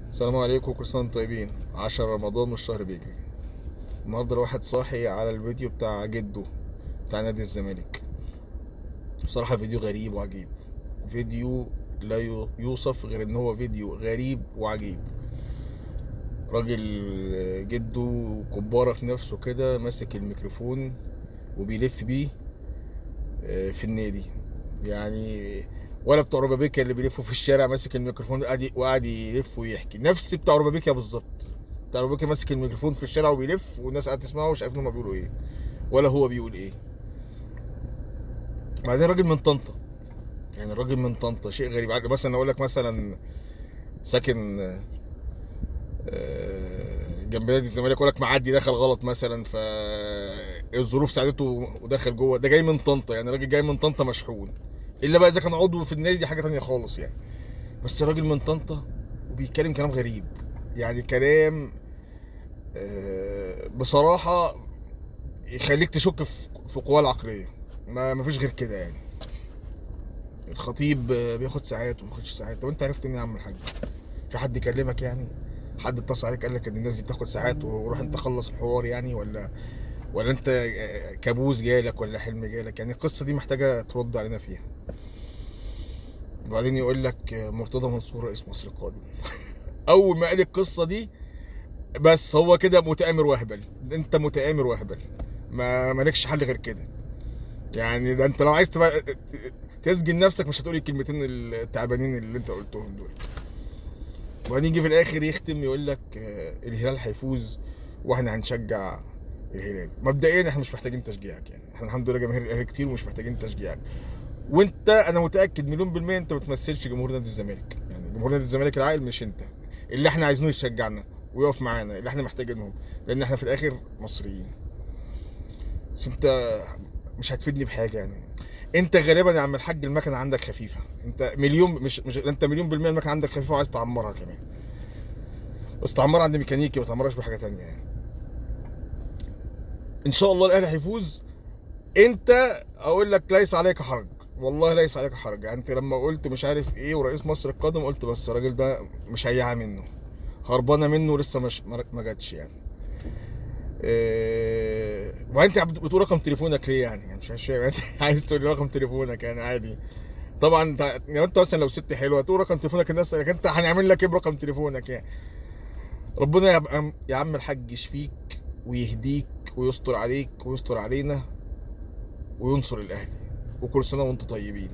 السلام عليكم، كل سنة وانتم طيبين. 10 رمضان والشهر بيجري. النهارده الواحد صاحي على الفيديو بتاع جده بتاع نادي الزمالك. بصراحة فيديو غريب وعجيب. فيديو لا يوصف غير ان هو فيديو غريب وعجيب. راجل جده كبارة في نفسه كده، ماسك الميكروفون وبيلف بيه في النادي يعني. ولا بتوع روبابيكيا اللي بيلفوا في الشارع ماسك الميكروفون وقاعد يلف ويحكي، نفس بتاع روبابيكيا بالظبط. بتاع روبابيكيا ماسك الميكروفون في الشارع وبيلف والناس قاعده تسمعه ومش عارفين هما بيقولوا ايه ولا هو بيقول ايه. بعدين راجل من طنطا، يعني راجل من طنطا شيء غريب. مثلا اقول لك مثلا ساكن جنب نادي الزمالك، اقول لك معدي دخل غلط مثلا، فالظروف ساعدته ودخل جوه. ده جاي من طنطا، يعني راجل جاي من طنطا مشحون. الا بقى اذا كان عضو في النادي، دي حاجه تانية خالص يعني. بس راجل من طنطا وبيتكلم كلام غريب، يعني كلام بصراحه يخليك تشك في قواه العقليه. ما فيش غير كده يعني. الخطيب بياخد ساعات وما بياخدش ساعات. طب انت عرفت ان يا عم الحاج؟ في حد يكلمك يعني؟ حد اتصل عليك قال لك ان الناس دي بتاخد ساعات وروح انت خلص الحوار يعني؟ ولا انت كابوس جالك ولا حلم جالك؟ يعني القصه دي محتاجه ترد علينا فيها. وبعدين يقول لك مرتضى منصور رئيس مصر القادم. اول ما قال القصه دي بس هو كده متآمر وهبل. انت متآمر وهبل، ما مالكش حل غير كده. يعني ده انت لو عايز تبقى تسجن نفسك مش هتقول الكلمتين التعبانين اللي انت قلتهم دول. وبعدين يجي في الاخر يختم يقول لك الهلال هيفوز واحنا هنشجع الهلال. مبدئيا احنا مش محتاجين تشجيعك، يعني احنا الحمد لله جماهير الاهلي كتير ومش محتاجين تشجيعك. وانت انا متاكد مليون بالميه انت ما بتمثلش جمهور نادي الزمالك. يعني جمهور نادي الزمالك العاقل مش انت اللي احنا عايزينه يشجعنا ويقف معانا، اللي احنا محتاجينهم، لان احنا في الاخر مصريين. بس انت مش هتفيدني بحاجه يعني. انت غالبا يا عم الحاج المكنه عندك خفيفه. انت مليون مش انت مليون بالميه المكنه عندك خفيفه وعايز تعمرها كمان. بس تعمرها عند ميكانيكي، ما تعمرهاش بحاجه تانية يعني. ان شاء الله الاهلي هيفوز. انت اقول لك ليس عليك حرج، والله ليس عليك حرج. يعني انت لما قلت مش عارف ايه ورئيس مصر القادم، قلت بس الراجل ده مش هيعة منه، هربانه منه لسه مش ما جاتش يعني. إيه وانت بتقول رقم تليفونك ليه يعني؟ مش فاهم. انت عايز تقول لي رقم تليفونك يعني عادي. طبعا انت يعني انت مثلا لو ست حلوه تقول رقم تليفونك الناس، لكن انت هنعمل لك ايه برقم تليفونك يعني؟ ربنا يبقى يا عم الحاج يشفيك ويهديك ويستر عليك ويستر علينا وينصر الاهلي. وكل سنه وانتم طيبين.